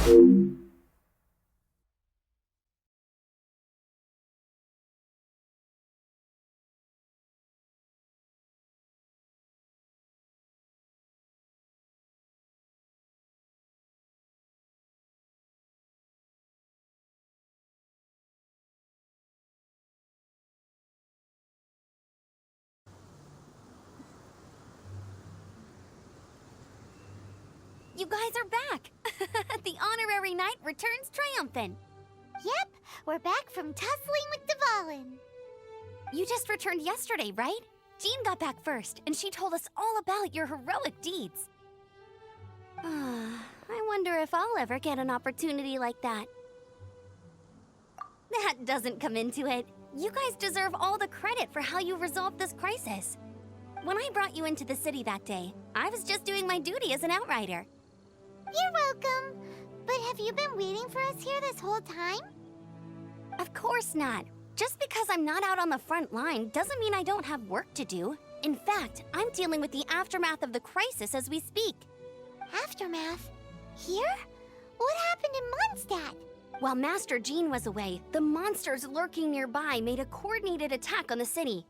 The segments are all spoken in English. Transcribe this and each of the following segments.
You guys are back! The honorary knight returns triumphant. Yep, we're back from tussling with Dvalin. You just returned yesterday, right? Jean got back first, and she told us all about your heroic deeds. I wonder if I'll ever get an opportunity like that. That doesn't come into it. You guys deserve all the credit for how you resolved this crisis. When I brought you into the city that day, I was just doing my duty as an outrider. You're welcome. But have you been waiting for us here this whole time? Of course not. Just because I'm not out on the front line doesn't mean I don't have work to do. In fact, I'm dealing with the aftermath of the crisis as we speak. Aftermath? Here? What happened in Mondstadt? While Master Jean was away, the monsters lurking nearby made a coordinated attack on the city.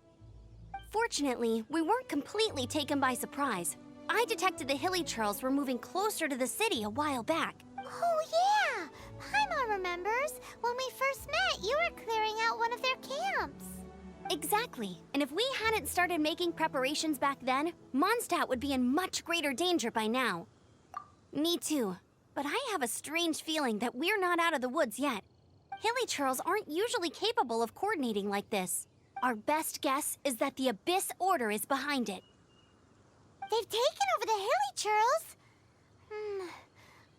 Fortunately, we weren't completely taken by surprise. I detected the Hilly Churls were moving closer to the city a while back. Oh yeah! Paimon remembers. When we first met, you were clearing out one of their camps. Exactly. And if we hadn't started making preparations back then, Mondstadt would be in much greater danger by now. Me too. But I have a strange feeling that we're not out of the woods yet. Hilly Churls aren't usually capable of coordinating like this. Our best guess is that the Abyss Order is behind it. They've taken over the Hilly Churls?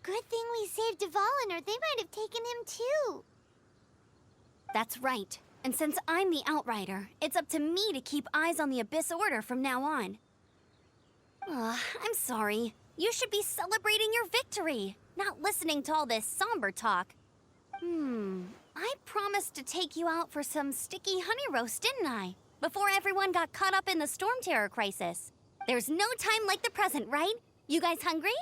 Good thing we saved Dvalin, or they might have taken him too. That's right. And since I'm the Outrider, it's up to me to keep eyes on the Abyss Order from now on. I'm sorry. You should be celebrating your victory, not listening to all this somber talk. I promised to take you out for some sticky honey roast, didn't I? Before everyone got caught up in the storm terror crisis. There's no time like the present, right? You guys hungry?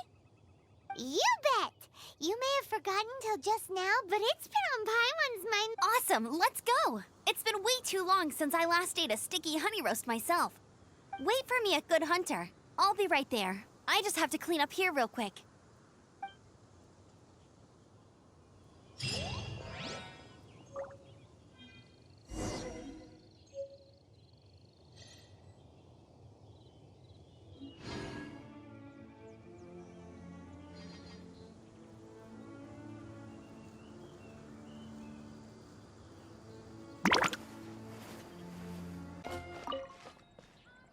You bet! You may have forgotten till just now, but it's been on Paimon's mind. Awesome, let's go! It's been way too long since I last ate a sticky honey roast myself. Wait for me at Good Hunter. I'll be right there. I just have to clean up here real quick.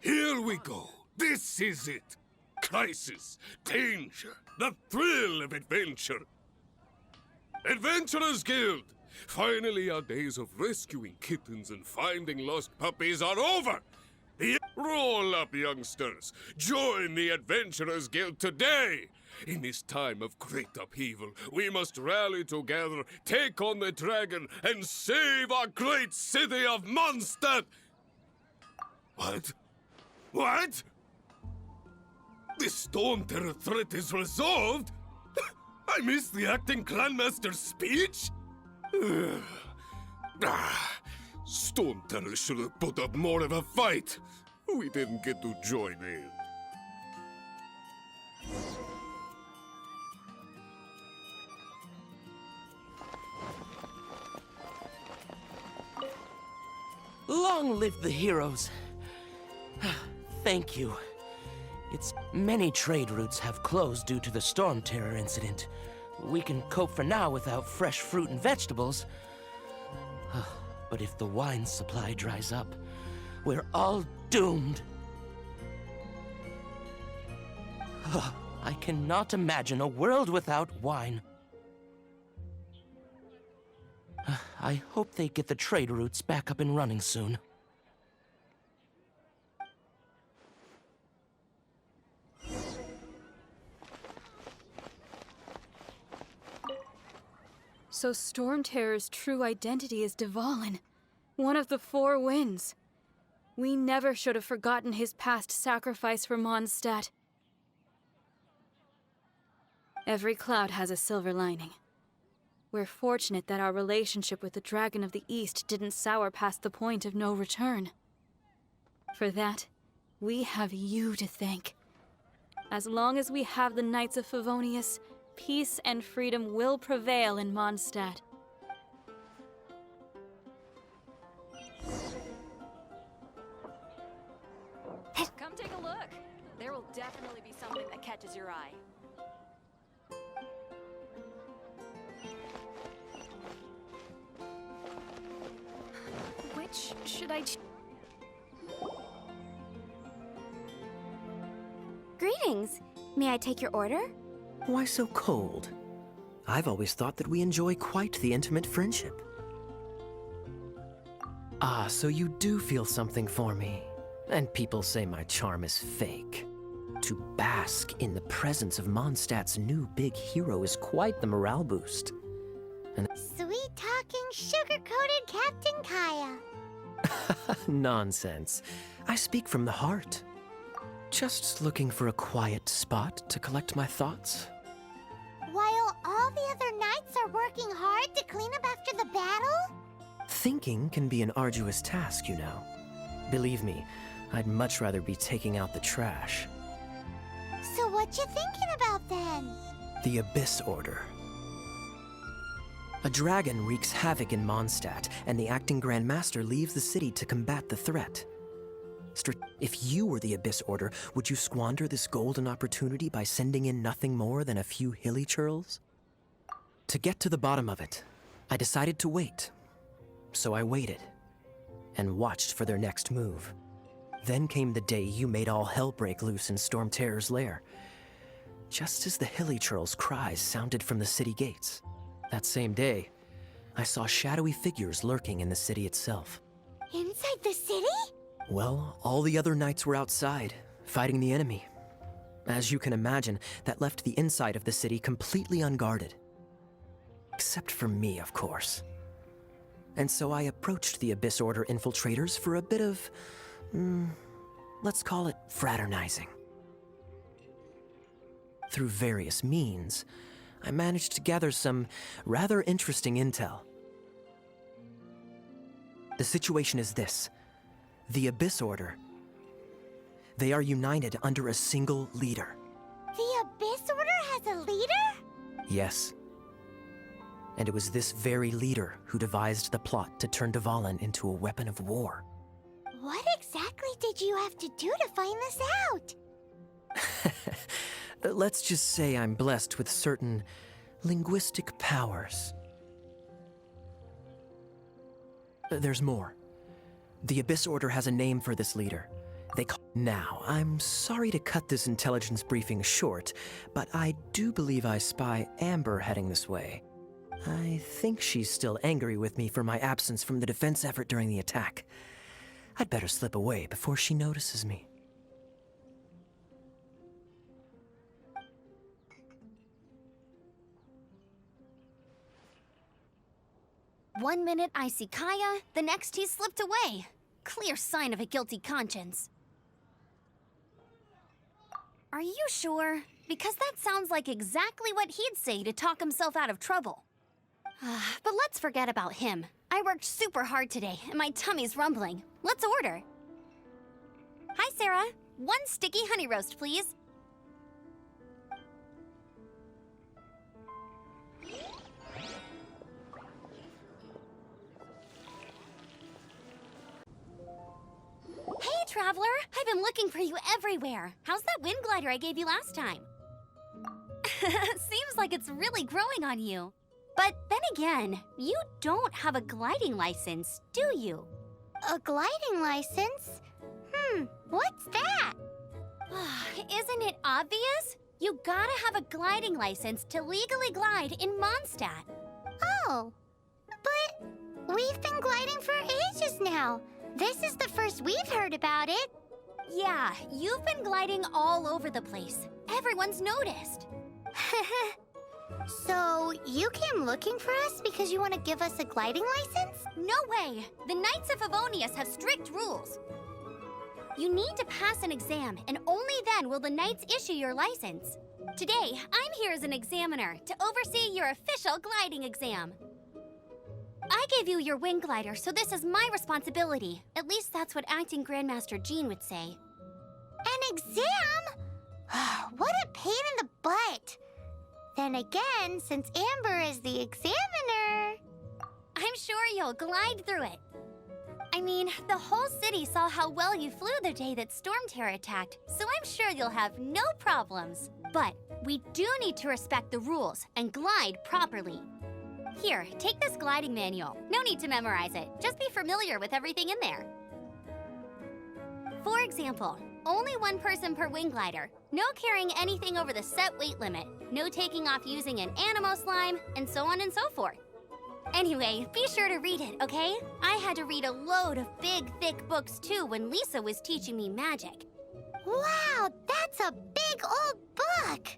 Here we go. This is it. Crisis, danger, the thrill of adventure. Adventurers Guild! Finally, our days of rescuing kittens and finding lost puppies are over! Roll up, youngsters! Join the Adventurers Guild today! In this time of great upheaval, we must rally together, take on the dragon, and save our great city of Mondstadt! What? What? The Storm Terror threat is resolved? I missed the acting clanmaster's speech? Storm Terror should have put up more of a fight. We didn't get to join in. Long live the heroes. Thank you. Many trade routes have closed due to the Storm Terror incident. We can cope for now without fresh fruit and vegetables. But if the wine supply dries up, we're all doomed. I cannot imagine a world without wine. I hope they get the trade routes back up and running soon. So Storm Terror's true identity is Dvalin, one of the Four Winds. We never should have forgotten his past sacrifice for Mondstadt. Every cloud has a silver lining. We're fortunate that our relationship with the Dragon of the East didn't sour past the point of no return. For that, we have you to thank. As long as we have the Knights of Favonius, peace and freedom will prevail in Mondstadt. Come take a look. There will definitely be something that catches your eye. Which should I Greetings. May I take your order? Why so cold? I've always thought that we enjoy quite the intimate friendship. Ah, so you do feel something for me. And people say my charm is fake. To bask in the presence of Mondstadt's new big hero is quite the morale boost. Sweet-talking, sugar-coated Captain Kaya. Nonsense. I speak from the heart. Just looking for a quiet spot to collect my thoughts. While all the other knights are working hard to clean up after the battle? Thinking can be an arduous task, you know. Believe me, I'd much rather be taking out the trash. So what you thinking about then? The Abyss Order. A dragon wreaks havoc in Mondstadt, and the acting Grand Master leaves the city to combat the threat. If you were the Abyss Order, would you squander this golden opportunity by sending in nothing more than a few hilly churls? To get to the bottom of it, I decided to wait. So I waited, and watched for their next move. Then came the day you made all hell break loose in Storm Terror's lair. Just as the hilly churls' cries sounded from the city gates. That same day, I saw shadowy figures lurking in the city itself. Inside the city? Well, all the other knights were outside, fighting the enemy. As you can imagine, that left the inside of the city completely unguarded. Except for me, of course. And so I approached the Abyss Order infiltrators for a bit of, let's call it fraternizing. Through various means, I managed to gather some rather interesting intel. The situation is this. The Abyss Order. They are united under a single leader. The Abyss Order has a leader? Yes. And it was this very leader who devised the plot to turn Dvalin into a weapon of war. What exactly did you have to do to find this out? Let's just say I'm blessed with certain linguistic powers. There's more. The Abyss Order has a name for this leader. Now, I'm sorry to cut this intelligence briefing short, but I do believe I spy Amber heading this way. I think she's still angry with me for my absence from the defense effort during the attack. I'd better slip away before she notices me. One minute I see Kaya, the next he slipped away. Clear sign of a guilty conscience. Are you sure? Because that sounds like exactly what he'd say to talk himself out of trouble. But let's forget about him. I worked super hard today, and my tummy's rumbling. Let's order. Hi, Sarah. One sticky honey roast, please. Hey, Traveler! I've been looking for you everywhere. How's that wind glider I gave you last time? Seems like it's really growing on you. But then again, you don't have a gliding license, do you? A gliding license? What's that? Isn't it obvious? You gotta have a gliding license to legally glide in Mondstadt. Oh, but we've been gliding for ages now. This is the first we've heard about it. Yeah, you've been gliding all over the place. Everyone's noticed. So, you came looking for us because you want to give us a gliding license? No way! The Knights of Favonius have strict rules. You need to pass an exam, and only then will the Knights issue your license. Today, I'm here as an examiner to oversee your official gliding exam. I gave you your wing glider, so this is my responsibility. At least that's what Acting Grandmaster Jean would say. An exam? What a pain in the butt. Then again, since Amber is the examiner... I'm sure you'll glide through it. I mean, the whole city saw how well you flew the day that Storm Terror attacked, so I'm sure you'll have no problems. But we do need to respect the rules and glide properly. Here, take this gliding manual. No need to memorize it. Just be familiar with everything in there. For example, only one person per wing glider. No carrying anything over the set weight limit. No taking off using an animo slime, and so on and so forth. Anyway, be sure to read it, okay? I had to read a load of big, thick books too when Lisa was teaching me magic. Wow, that's a big old book!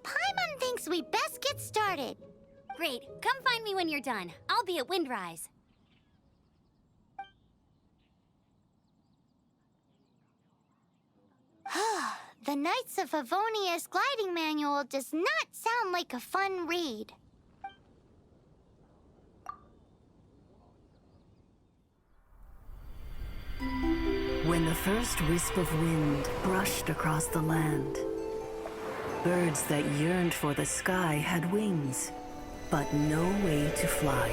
Paimon thinks we best get started. Great, come find me when you're done. I'll be at Windrise. The Knights of Favonia's gliding manual does not sound like a fun read. When the first wisp of wind brushed across the land, birds that yearned for the sky had wings, but no way to fly.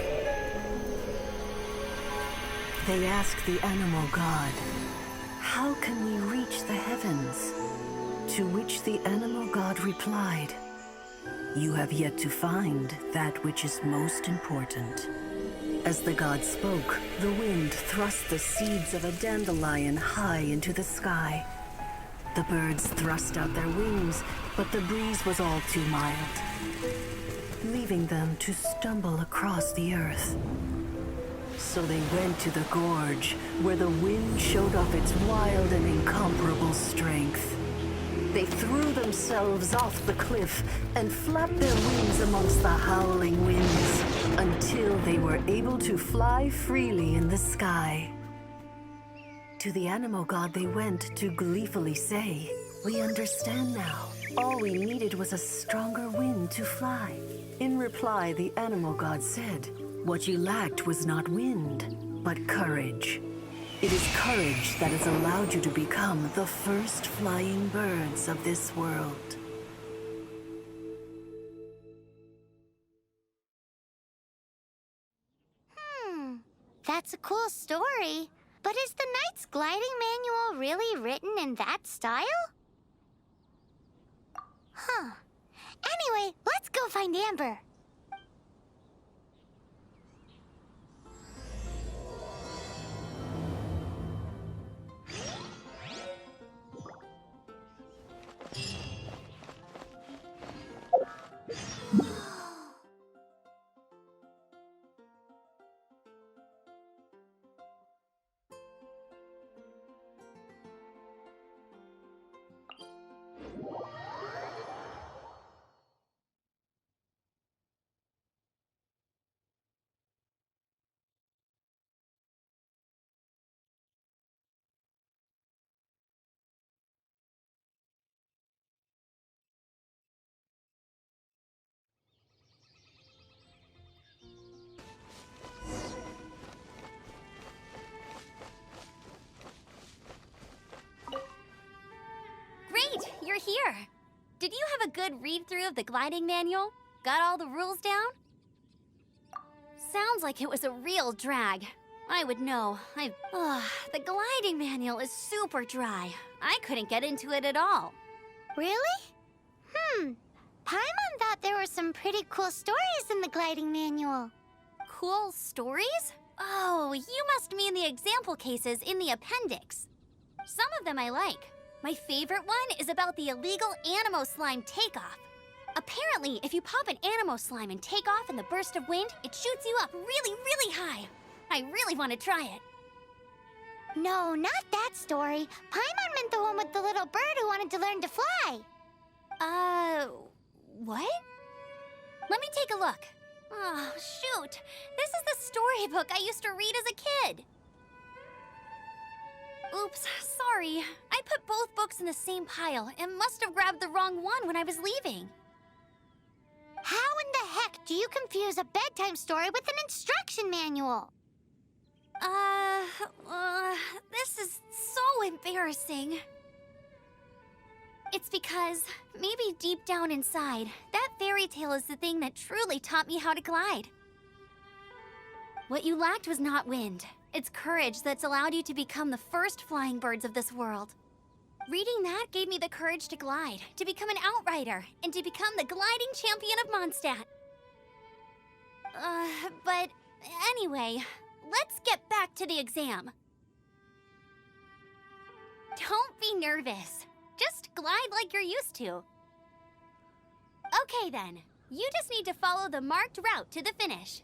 They asked the animal god, "How can we reach the heavens?" To which the animal god replied, "You have yet to find that which is most important." As the god spoke, the wind thrust the seeds of a dandelion high into the sky. The birds thrust out their wings, but the breeze was all too mild, leaving them to stumble across the earth. So they went to the gorge, where the wind showed off its wild and incomparable strength. They threw themselves off the cliff and flapped their wings amongst the howling winds until they were able to fly freely in the sky. To the animal god they went to gleefully say, "We understand now. All we needed was a stronger wind to fly." In reply, the animal god said, "What you lacked was not wind, but courage. It is courage that has allowed you to become the first flying birds of this world." That's a cool story. But is the Knight's gliding manual really written in that style? Anyway, let's go find Amber. You're here. Did you have a good read-through of the gliding manual? Got all the rules down? Sounds like it was a real drag. I would know. The gliding manual is super dry. I couldn't get into it at all. Really? Paimon thought there were some pretty cool stories in the gliding manual. Cool stories? Oh, you must mean the example cases in the appendix. Some of them I like. My favorite one is about the illegal animo slime takeoff. Apparently, if you pop an animo slime and take off in the burst of wind, it shoots you up really, really high. I really want to try it. No, not that story. Paimon meant the one with the little bird who wanted to learn to fly. What? Let me take a look. Oh, shoot. This is the storybook I used to read as a kid. Oops, sorry. I put both books in the same pile and must have grabbed the wrong one when I was leaving. How in the heck do you confuse a bedtime story with an instruction manual? This is so embarrassing. It's because, maybe deep down inside, that fairy tale is the thing that truly taught me how to glide. What you lacked was not wind. It's courage that's allowed you to become the first flying birds of this world. Reading that gave me the courage to glide, to become an outrider, and to become the gliding champion of Mondstadt. But anyway, let's get back to the exam. Don't be nervous. Just glide like you're used to. Okay then, you just need to follow the marked route to the finish.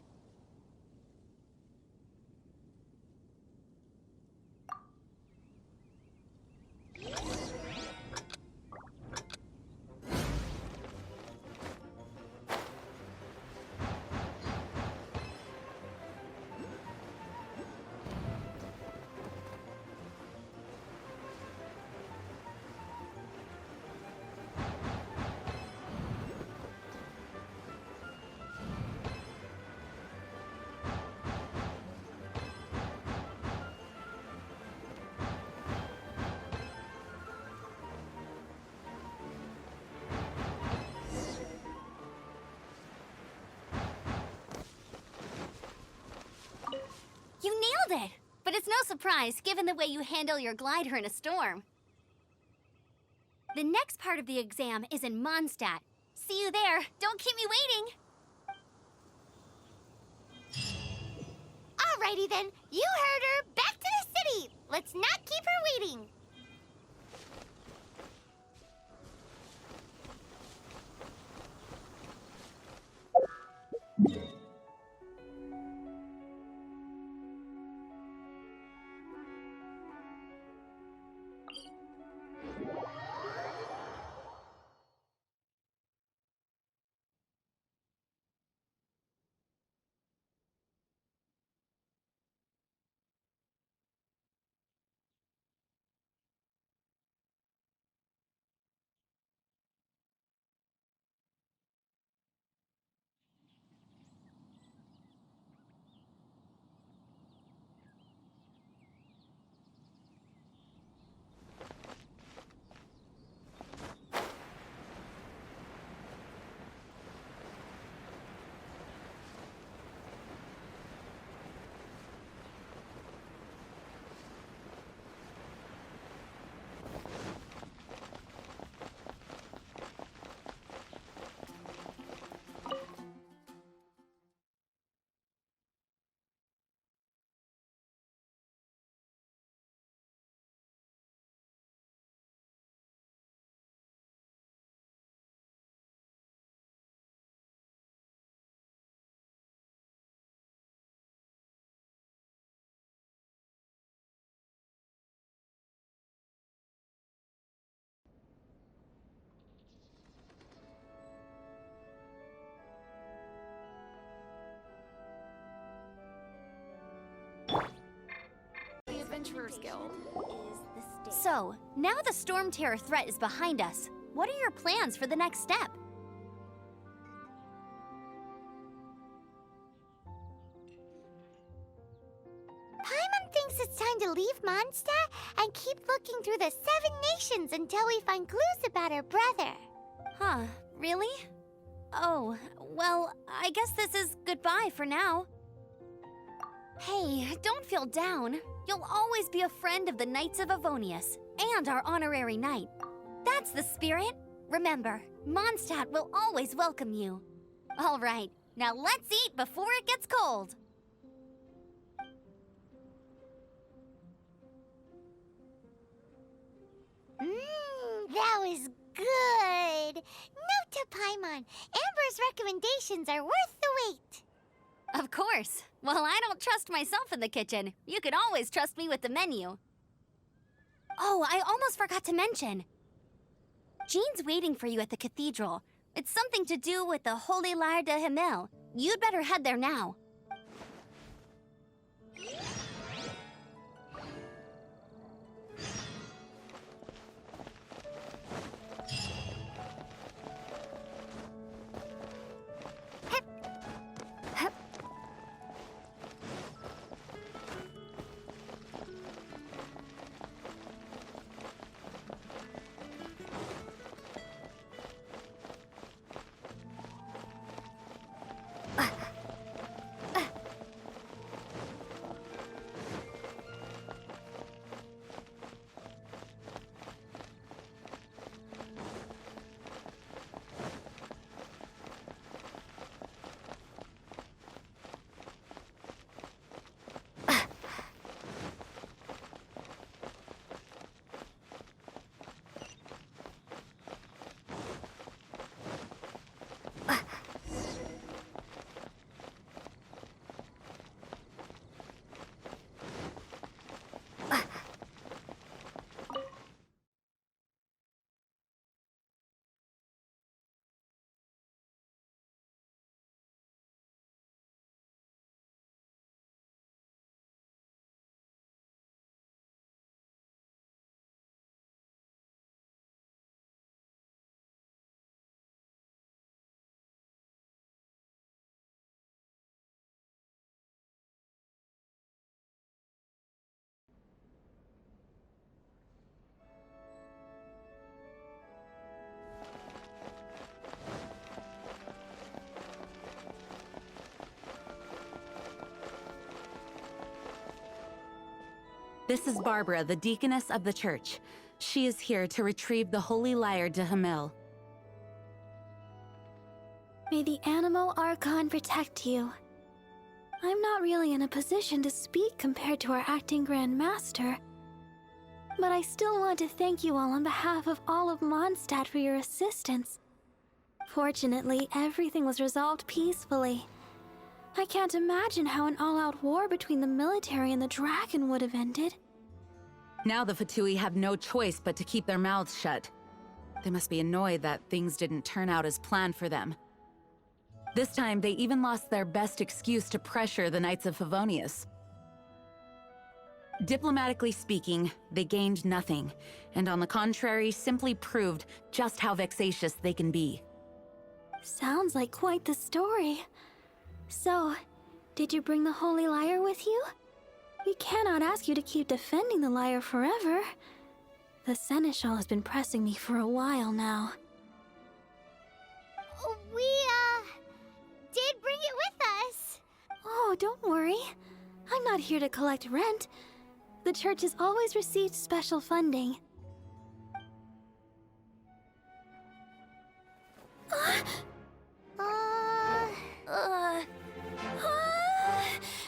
You nailed it! But it's no surprise, given the way you handle your glider in a storm. The next part of the exam is in Mondstadt. See you there. Don't keep me waiting! Alrighty then, you heard her. Back to the city. Let's not keep her waiting. Adventurers Guild. So, now the Storm Terror threat is behind us. What are your plans for the next step? Paimon thinks it's time to leave Mondstadt and keep looking through the 7 nations until we find clues about her brother. Huh, really? Oh, well, I guess this is goodbye for now. Hey, don't feel down. You'll always be a friend of the Knights of Avonius, and our honorary knight. That's the spirit. Remember, Mondstadt will always welcome you. All right, now let's eat before it gets cold. That was good. Note to Paimon, Amber's recommendations are worth the wait. Of course. Well, I don't trust myself in the kitchen. You can always trust me with the menu. Oh, I almost forgot to mention. Jean's waiting for you at the cathedral. It's something to do with the Holy Lyre de Himmel. You'd better head there now. This is Barbara, the deaconess of the church. She is here to retrieve the holy lyre de Hamel. May the Animo Archon protect you. I'm not really in a position to speak compared to our acting Grand Master, but I still want to thank you all on behalf of all of Mondstadt for your assistance. Fortunately, everything was resolved peacefully. I can't imagine how an all-out war between the military and the dragon would have ended. Now the Fatui have no choice but to keep their mouths shut. They must be annoyed that things didn't turn out as planned for them. This time, they even lost their best excuse to pressure the Knights of Favonius. Diplomatically speaking, they gained nothing, and on the contrary, simply proved just how vexatious they can be. Sounds like quite the story. So, did you bring the Holy Lyre with you? We cannot ask you to keep defending the lyre forever. The Seneschal has been pressing me for a while now. We, did bring it with us. Oh, don't worry. I'm not here to collect rent. The church has always received special funding.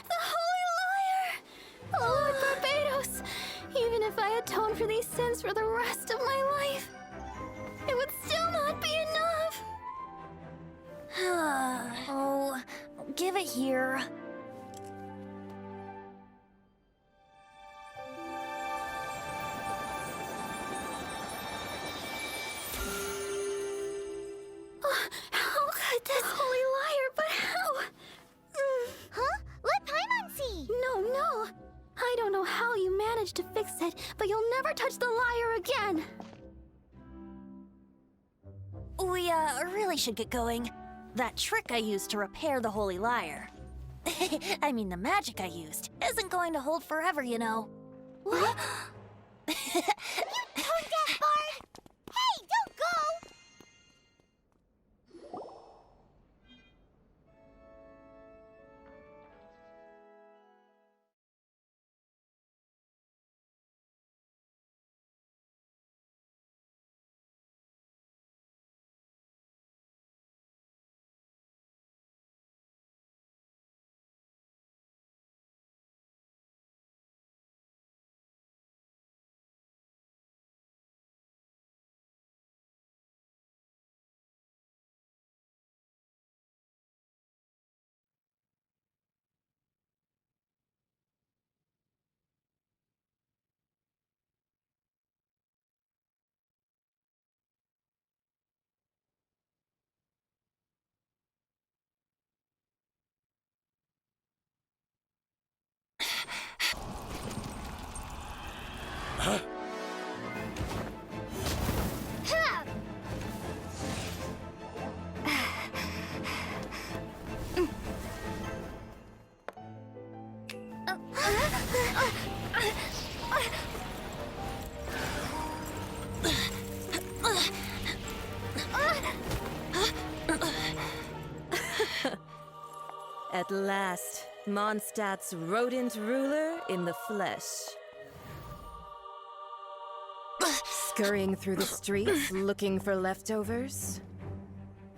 The Holy Lyre! Lord Barbados! Even if I atone for these sins for the rest of my life, it would still not be enough! Oh, give it here. How could this Holy Lyre, but how? Huh? Let Paimon see! No. I don't know how you managed to fix it, but you'll never touch the lyre again! We, really should get going. That trick I used to repair the Holy Lyre. I mean, the magic I used isn't going to hold forever, you know. What? You tone-deaf bard! Hey, don't go! At last, Mondstadt's rodent ruler in the flesh. Scurrying through the streets looking for leftovers?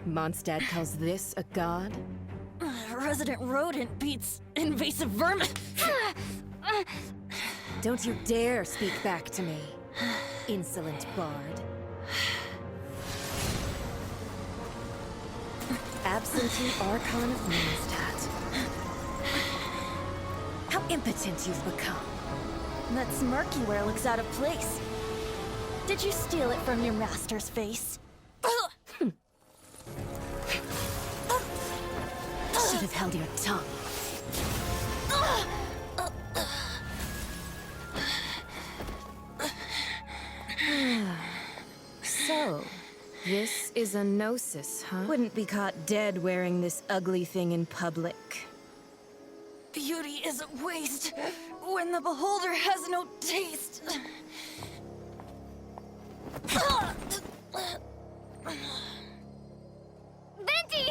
Mondstadt calls this a god? Resident rodent beats invasive vermin. Don't you dare speak back to me, insolent bard. Absentee Archon of Mondstadt. How impotent you've become. That smirk you wear looks out of place. Did you steal it from your master's face? Should have held your tongue. So, this is a gnosis, huh? Wouldn't be caught dead wearing this ugly thing in public. Beauty is a waste when the beholder has no taste. Venti!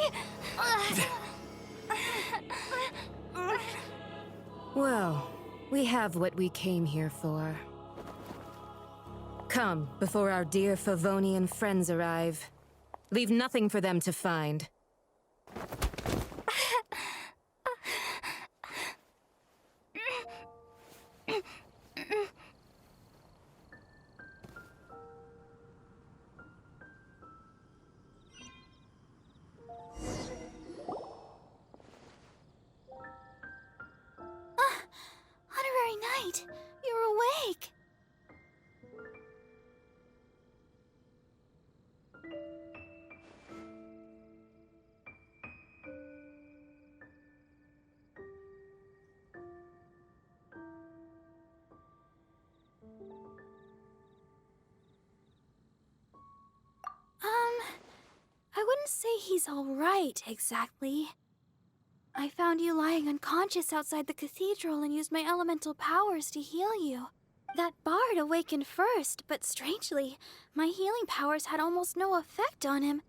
Well, We have what we came here for. Come, before our dear Favonian friends arrive. Leave nothing for them to find. Honorary Knight, you're awake. I wouldn't say he's all right, exactly. I found you lying unconscious outside the cathedral and used my elemental powers to heal you. That bard awakened first, but strangely, my healing powers had almost no effect on him.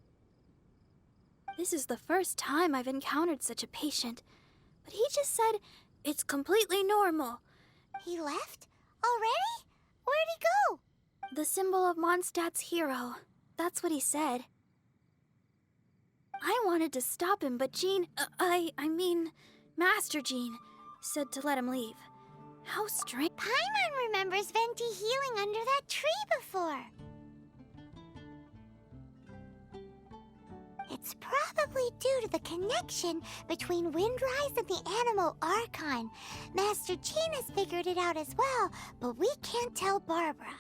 This is the first time I've encountered such a patient, but he just said it's completely normal. He left? Already? Where'd he go? The symbol of Mondstadt's hero. That's what he said. I wanted to stop him, but Jean, I mean, Master Jean, said to let him leave. How strange. Paimon remembers Venti healing under that tree before. It's probably due to the connection between Windrise and the Animal Archon. Master Jean has figured it out as well, but we can't tell Barbara.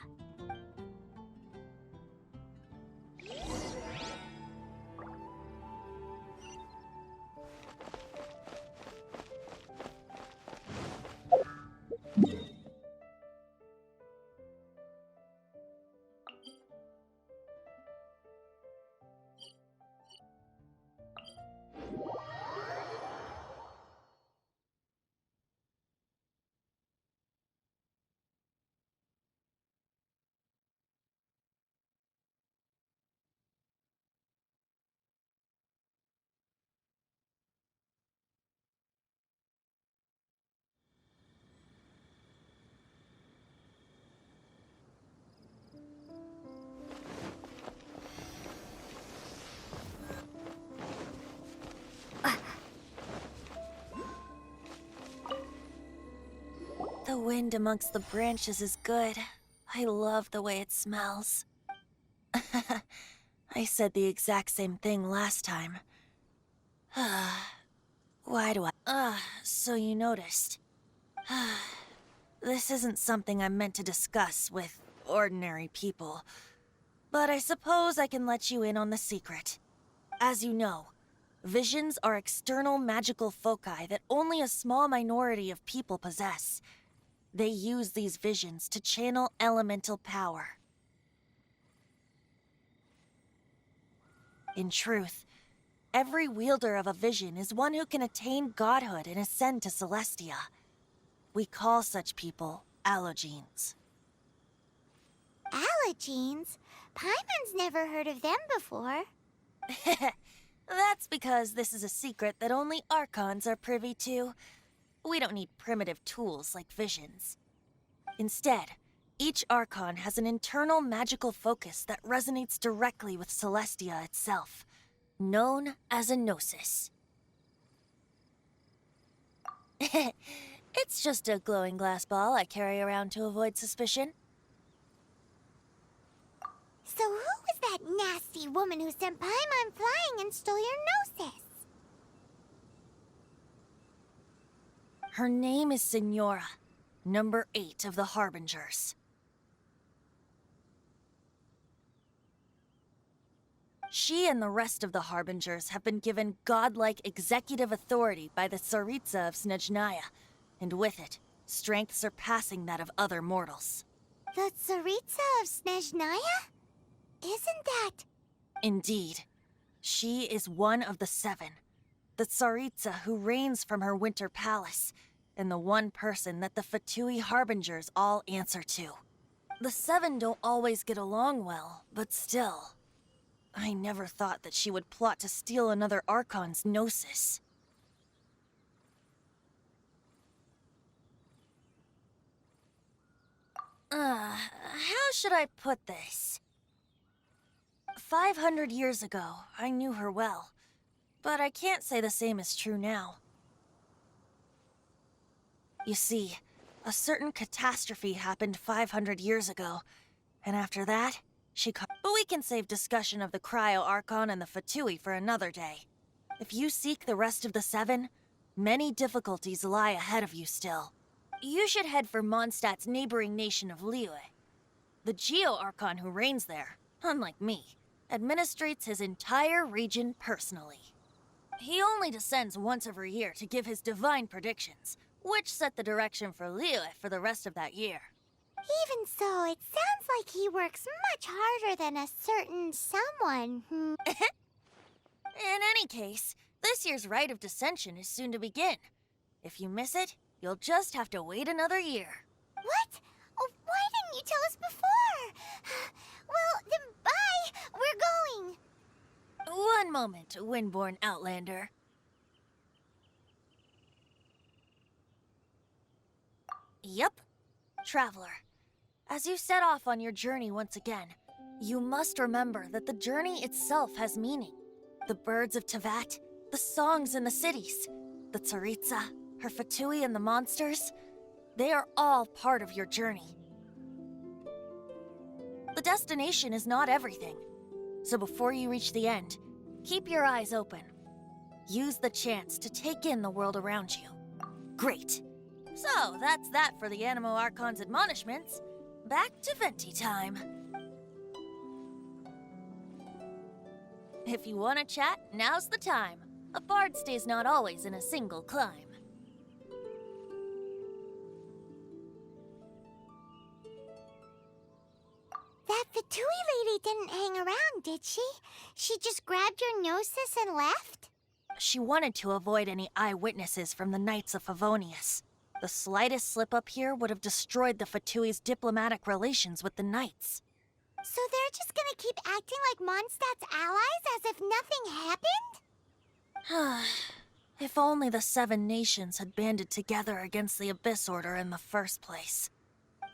The wind amongst the branches is good. I love the way it smells. I said the exact same thing last time. Why do I... so you noticed. This isn't something I'm meant to discuss with ordinary people. But I suppose I can let you in on the secret. As you know, visions are external magical foci that only a small minority of people possess. They use these visions to channel elemental power. In truth, every wielder of a vision is one who can attain godhood and ascend to Celestia. We call such people allogenes. Allogenes? Paimon's never heard of them before. That's because this is a secret that only Archons are privy to. We don't need primitive tools like visions. Instead, each Archon has an internal magical focus that resonates directly with Celestia itself, known as a gnosis. It's just a glowing glass ball I carry around to avoid suspicion. So who was that nasty woman who sent Paimon flying and stole your gnosis? Her name is Signora, number 8 of the Harbingers. She and the rest of the Harbingers have been given godlike executive authority by the Tsaritsa of Snezhnaya, and with it, strength surpassing that of other mortals. The Tsaritsa of Snezhnaya? Isn't that... Indeed. She is one of the 7. The Tsaritsa who reigns from her winter palace, and the one person that the Fatui Harbingers all answer to. The 7 don't always get along well, but still. I never thought that she would plot to steal another Archon's gnosis. How should I put this? 500 years ago, I knew her well, but I can't say the same is true now. You see, a certain catastrophe happened 500 years ago, and after that, but we can save discussion of the Cryo-Archon and the Fatui for another day. If you seek the rest of the Seven, many difficulties lie ahead of you still. You should head for Mondstadt's neighboring nation of Liyue. The Geo-Archon who reigns there, unlike me, administrates his entire region personally. He only descends once every year to give his divine predictions, which set the direction for Liyue for the rest of that year. Even so, it sounds like he works much harder than a certain someone who... In any case, this year's Rite of Descension is soon to begin. If you miss it, you'll just have to wait another year. What? Oh, why didn't you tell us before? Well, then bye! We're going! One moment, Windborn Outlander. Yep, Traveler. As you set off on your journey once again, you must remember that the journey itself has meaning. The birds of Tevat, the songs in the cities, the Tsaritsa, her Fatui and the monsters, they are all part of your journey. The destination is not everything, so before you reach the end, keep your eyes open. Use the chance to take in the world around you. Great. So, that's that for the Animo Archon's admonishments. Back to Venti time. If you want to chat, now's the time. A bard stays not always in a single climb. That Fatui lady didn't hang around, did she? She just grabbed your gnosis and left? She wanted to avoid any eyewitnesses from the Knights of Favonius. The slightest slip-up here would have destroyed the Fatui's diplomatic relations with the Knights. So they're just gonna keep acting like Mondstadt's allies as if nothing happened? If only the Seven Nations had banded together against the Abyss Order in the first place.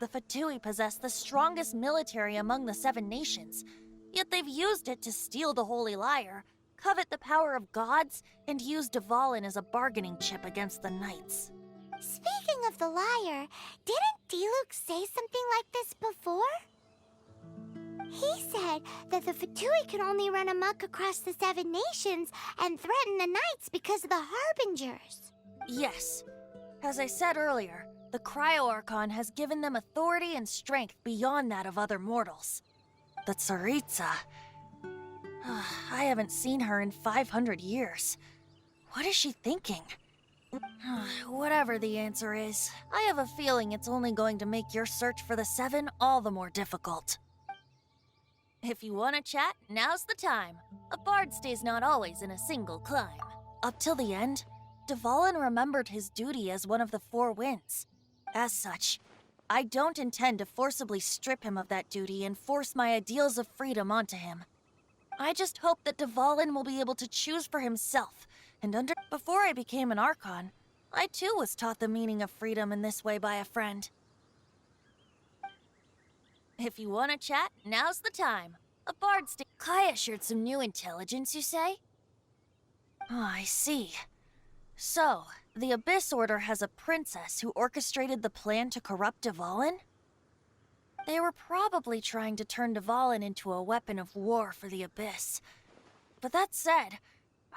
The Fatui possess the strongest military among the Seven Nations, yet they've used it to steal the Holy Lyre, covet the power of gods, and use Dvalin as a bargaining chip against the Knights. Speaking of the lyre, didn't Diluc say something like this before? He said that the Fatui can only run amok across the Seven Nations and threaten the Knights because of the Harbingers. Yes. As I said earlier, the Cryo-Archon has given them authority and strength beyond that of other mortals. The Tsaritsa... I haven't seen her in 500 years. What is she thinking? Whatever the answer is, I have a feeling it's only going to make your search for the Seven all the more difficult. If you want to chat, now's the time. A bard stays not always in a single climb. Up till the end, Dvalin remembered his duty as one of the Four Winds. As such, I don't intend to forcibly strip him of that duty and force my ideals of freedom onto him. I just hope that Dvalin will be able to choose for himself, and Before I became an Archon, I too was taught the meaning of freedom in this way by a friend. If you want to chat, now's the time. A bard Kaya shared some new intelligence, you say? Oh, I see. So, the Abyss Order has a princess who orchestrated the plan to corrupt Dvalin? They were probably trying to turn Dvalin into a weapon of war for the Abyss. But that said,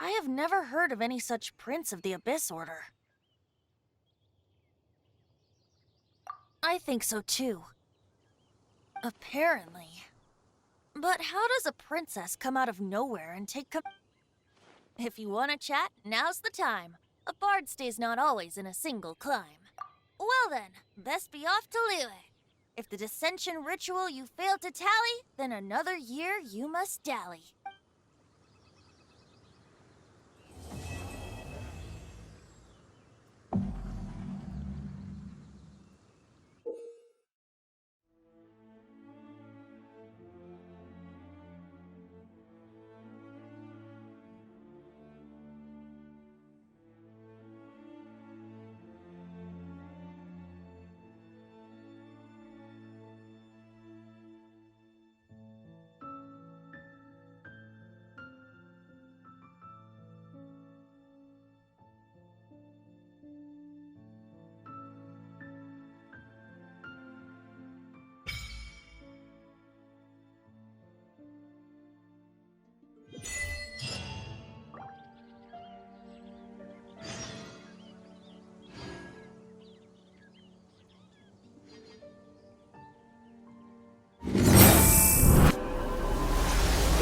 I have never heard of any such prince of the Abyss Order. I think so too. Apparently. But how does a princess come out of nowhere and take If you want to chat, now's the time. A bard stays not always in a single climb. Well then, best be off to Liyue. If the dissension ritual you failed to tally, then another year you must dally.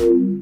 you.